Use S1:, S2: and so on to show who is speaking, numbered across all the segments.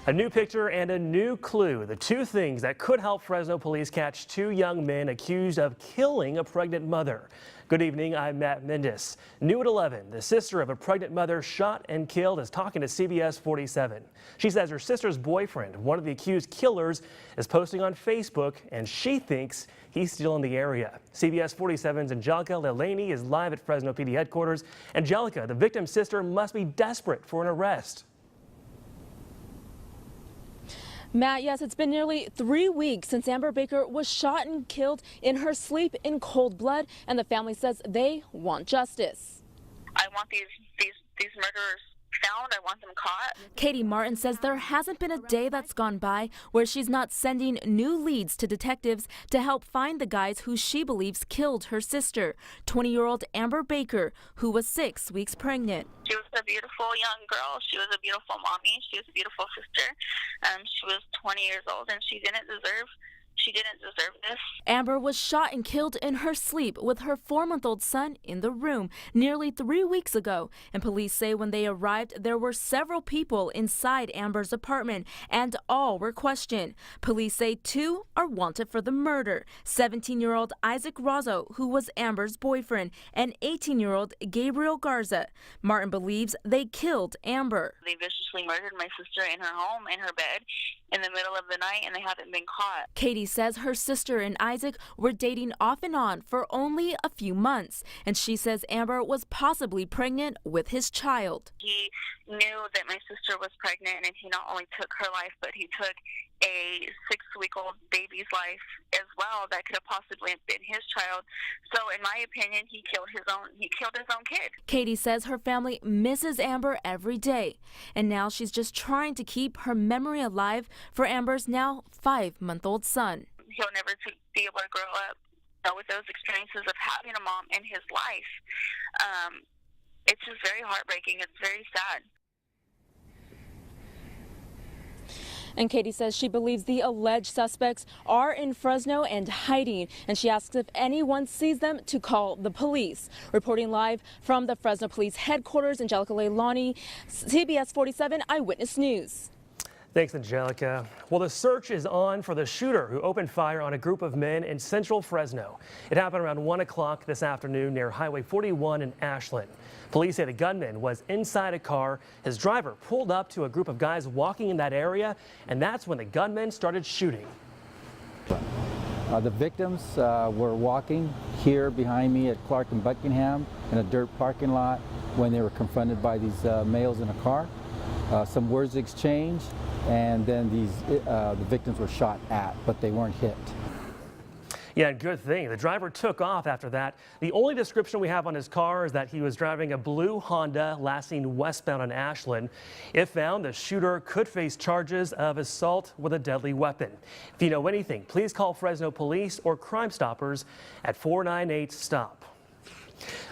S1: A new picture and a new clue, the two things that could help Fresno police catch two young men accused of killing a pregnant mother. Good evening, I'm Matt Mendis. New at 11, the sister of a pregnant mother shot and killed is talking to CBS 47. She says her sister's boyfriend, one of the accused killers, is posting on Facebook and she thinks he's still in the area. CBS 47's Angelica Leilani is live at Fresno PD headquarters. Angelica, the victim's sister must be desperate for an arrest.
S2: Matt, yes, it's been nearly 3 weeks since Amber Baker was shot and killed in her sleep in cold blood, and the family says they want justice.
S3: I want these murderers found. I want them caught.
S2: Katie Martin says there hasn't been a day that's gone by where she's not sending new leads to detectives to help find the guys who she believes killed her sister, 20-year-old Amber Baker, who was 6 weeks pregnant.
S3: She was a beautiful young girl. She was a beautiful mommy. She was a beautiful sister. She was 20 years old, and she didn't deserve this.
S2: Amber was shot and killed in her sleep with her 4-month-old son in the room nearly 3 weeks ago. And police say when they arrived, there were several people inside Amber's apartment and all were questioned. Police say 2 are wanted for the murder. 17-year-old Isaac Razzo, who was Amber's boyfriend, and 18-year-old Gabriel Garza. Martin believes they killed Amber.
S3: They viciously murdered my sister in her home, in her bed, in the middle of the night, and they haven't been caught.
S2: Katie says her sister and Isaac were dating off and on for only a few months, and she says Amber was possibly pregnant with his child.
S3: He knew that my sister was pregnant, and he not only took her life, but he took a 6-week-old baby's life as well that could have possibly been his child. So in my opinion, he killed his own kid.
S2: Katie says her family misses Amber every day, and now she's just trying to keep her memory alive for Amber's now 5-month-old son.
S3: He'll never be able to grow up with those experiences of having a mom in his life. It's just very heartbreaking. It's very sad.
S2: And Katie says she believes the alleged suspects are in Fresno and hiding, and she asks if anyone sees them to call the police. Reporting live from the Fresno Police Headquarters, Angelica Leilani, CBS 47 Eyewitness News.
S1: Thanks, Angelica. Well, the search is on for the shooter who opened fire on a group of men in central Fresno. It happened around 1 o'clock this afternoon near Highway 41 in Ashland. Police say the gunman was inside a car. His driver pulled up to a group of guys walking in that area, and that's when the gunman started shooting.
S4: The victims were walking here behind me at Clark and Buckingham in a dirt parking lot when they were confronted by these males in a car. Some words exchanged, and then the victims were shot at, but they weren't hit.
S1: Yeah, good thing. The driver took off after that. The only description we have on his car is that he was driving a blue Honda lasting westbound on Ashland. If found, the shooter could face charges of assault with a deadly weapon. If you know anything, please call Fresno Police or Crime Stoppers at 498-STOP.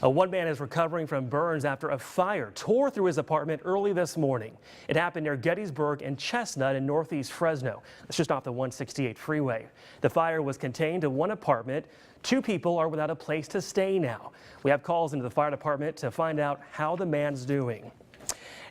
S1: One man is recovering from burns after a fire tore through his apartment early this morning. It happened near Gettysburg and Chestnut in northeast Fresno. That's just off the 168 freeway. The fire was contained to one apartment. 2 people are without a place to stay now. We have calls into the fire department to find out how the man's doing.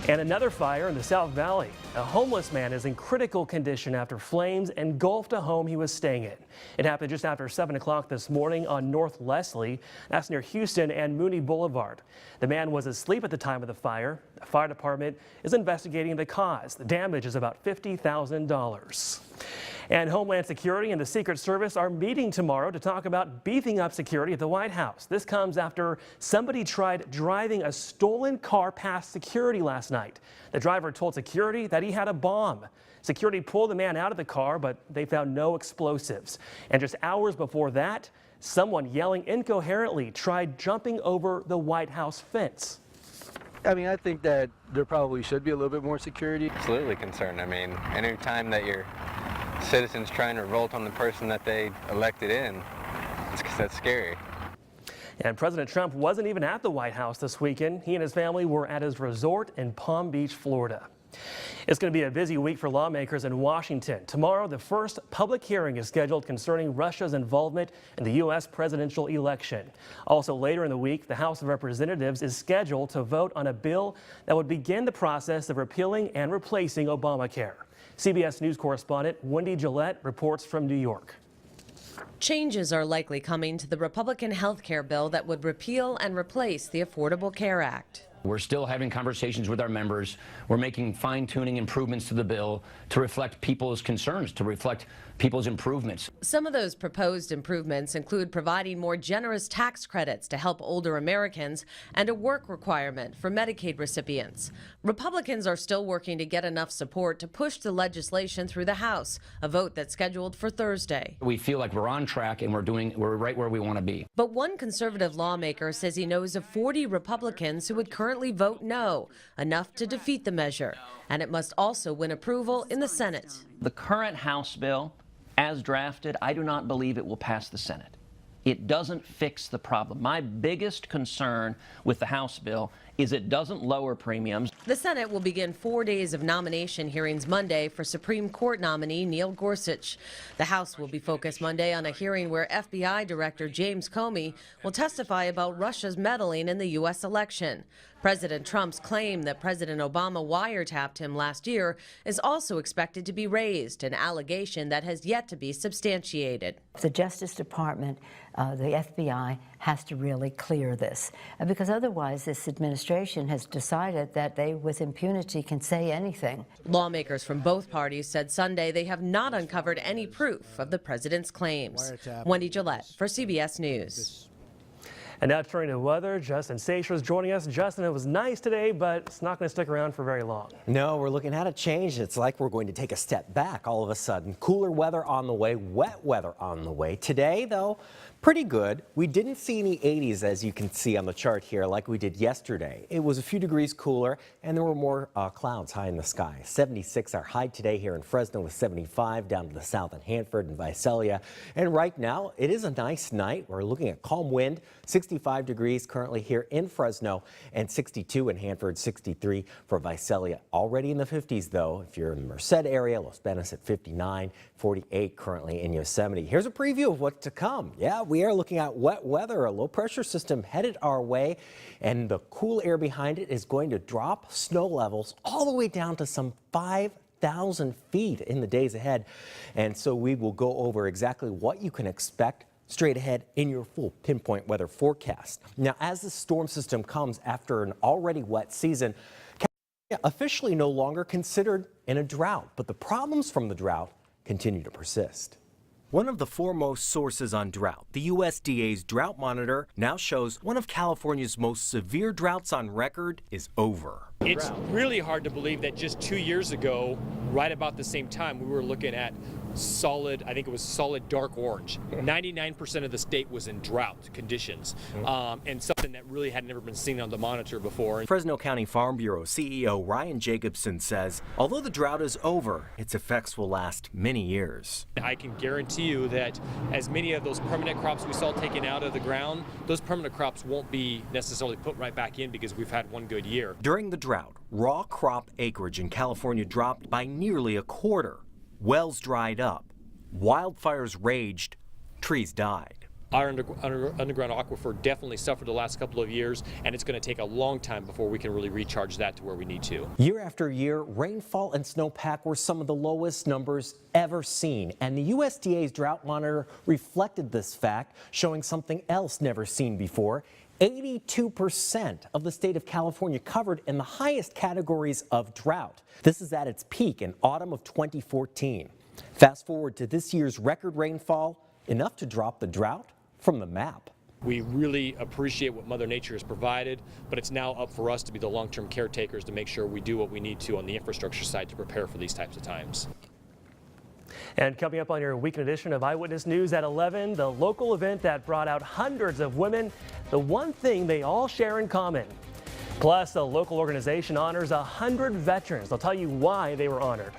S1: And another fire in the South Valley. A homeless man is in critical condition after flames engulfed a home he was staying in. It happened just after 7 o'clock this morning on North Leslie. That's near Houston and Mooney Boulevard. The man was asleep at the time of the fire. The fire department is investigating the cause. The damage is about $50,000. And Homeland Security and the Secret Service are meeting tomorrow to talk about beefing up security at the White House. This comes after somebody tried driving a stolen car past security last night. The driver told security that he had a bomb. Security pulled the man out of the car, but they found no explosives. And just hours before that, someone yelling incoherently tried jumping over the White House fence.
S5: I mean, I think that there probably should be a little bit more security.
S6: Absolutely concerned. I mean, any time that your citizens trying to revolt on the person that they elected in, that's scary.
S1: And President Trump wasn't even at the White House this weekend. He and his family were at his resort in Palm Beach, Florida. It's going to be a busy week for lawmakers in Washington. Tomorrow, the first public hearing is scheduled concerning Russia's involvement in the U.S. presidential election. Also later in the week, the House of Representatives is scheduled to vote on a bill that would begin the process of repealing and replacing Obamacare. CBS News correspondent Wendy Gillette reports from New York.
S7: Changes are likely coming to the Republican health care bill that would repeal and replace the Affordable Care Act.
S8: We're still having conversations with our members. We're making fine-tuning improvements to the bill to reflect people's concerns, to reflect people's improvements.
S7: Some of those proposed improvements include providing more generous tax credits to help older Americans and a work requirement for Medicaid recipients. Republicans are still working to get enough support to push the legislation through the House, a vote that's scheduled for Thursday.
S8: We feel like we're on track and we're right where we want to be.
S7: But one conservative lawmaker says he knows of 40 Republicans who would currently vote no, enough to defeat the measure, and it must also win approval in the Senate.
S9: The current House bill, as drafted, I do not believe it will pass the Senate. It doesn't fix the problem. My biggest concern with the House bill is it doesn't lower premiums.
S7: The Senate will begin 4 days of nomination hearings Monday for Supreme Court nominee Neil Gorsuch. The House will be focused Monday on a hearing where FBI Director James Comey will testify about Russia's meddling in the U.S. election. President Trump's claim that President Obama wiretapped him last year is also expected to be raised, an allegation that has yet to be substantiated.
S10: The Justice Department, the FBI, has to really clear this, because otherwise this administration has decided that they, with impunity, can say anything.
S7: Lawmakers from both parties said Sunday they have not uncovered any proof of the president's claims. Wendy Gillette for CBS News.
S1: And now turning to weather, Justin Sasher is joining us. Justin, it was nice today, but it's not going to stick around for very long.
S11: No, we're looking at a change. It's like we're going to take a step back all of a sudden. Cooler weather on the way, wet weather on the way. Today, though, pretty good. We didn't see any 80s, as you can see on the chart here, like we did yesterday. It was a few degrees cooler, and there were more clouds high in the sky. 76 our high today here in Fresno with 75 down to the south in Hanford and Visalia. And right now, it is a nice night. We're looking at calm wind, 65 degrees currently here in Fresno, and 62 in Hanford, 63 for Visalia. Already in the 50s, though, if you're in the Merced area, Los Banos at 59, 48 currently in Yosemite. Here's a preview of what's to come. Yeah, we are looking at wet weather, a low pressure system headed our way, and the cool air behind it is going to drop snow levels all the way down to some 5,000 feet in the days ahead. And so we will go over exactly what you can expect straight ahead in your full pinpoint weather forecast. Now, as the storm system comes after an already wet season, California officially no longer considered in a drought, but the problems from the drought continue to persist. One of the foremost sources on drought, the USDA's Drought Monitor, now shows one of California's most severe droughts on record is over.
S12: It's really hard to believe that just 2 years ago, right about the same time, we were looking at solid, I think it was solid dark orange. 99% of the state was in drought conditions, and something that really had never been seen on the monitor before.
S11: Fresno County Farm Bureau CEO Ryan Jacobson says, although the drought is over, its effects will last many years.
S12: I can guarantee you that as many of those permanent crops we saw taken out of the ground, those permanent crops won't be necessarily put right back in because we've had one good year.
S11: During the drought, raw crop acreage in California dropped by nearly a quarter. Wells dried up, wildfires raged, trees died.
S12: Our underground aquifer definitely suffered the last couple of years, and it's going to take a long time before we can really recharge that to where we need to.
S11: Year after year, rainfall and snowpack were some of the lowest numbers ever seen, and the USDA's Drought Monitor reflected this fact, showing something else never seen before. 82% of the state of California covered in the highest categories of drought. This is at its peak in autumn of 2014. Fast forward to this year's record rainfall, enough to drop the drought from the map.
S12: We really appreciate what Mother Nature has provided, but it's now up for us to be the long-term caretakers to make sure we do what we need to on the infrastructure side to prepare for these types of times.
S1: And coming up on your weekend edition of Eyewitness News at 11, the local event that brought out hundreds of women, the one thing they all share in common. Plus, the local organization honors 100 veterans. They'll tell you why they were honored.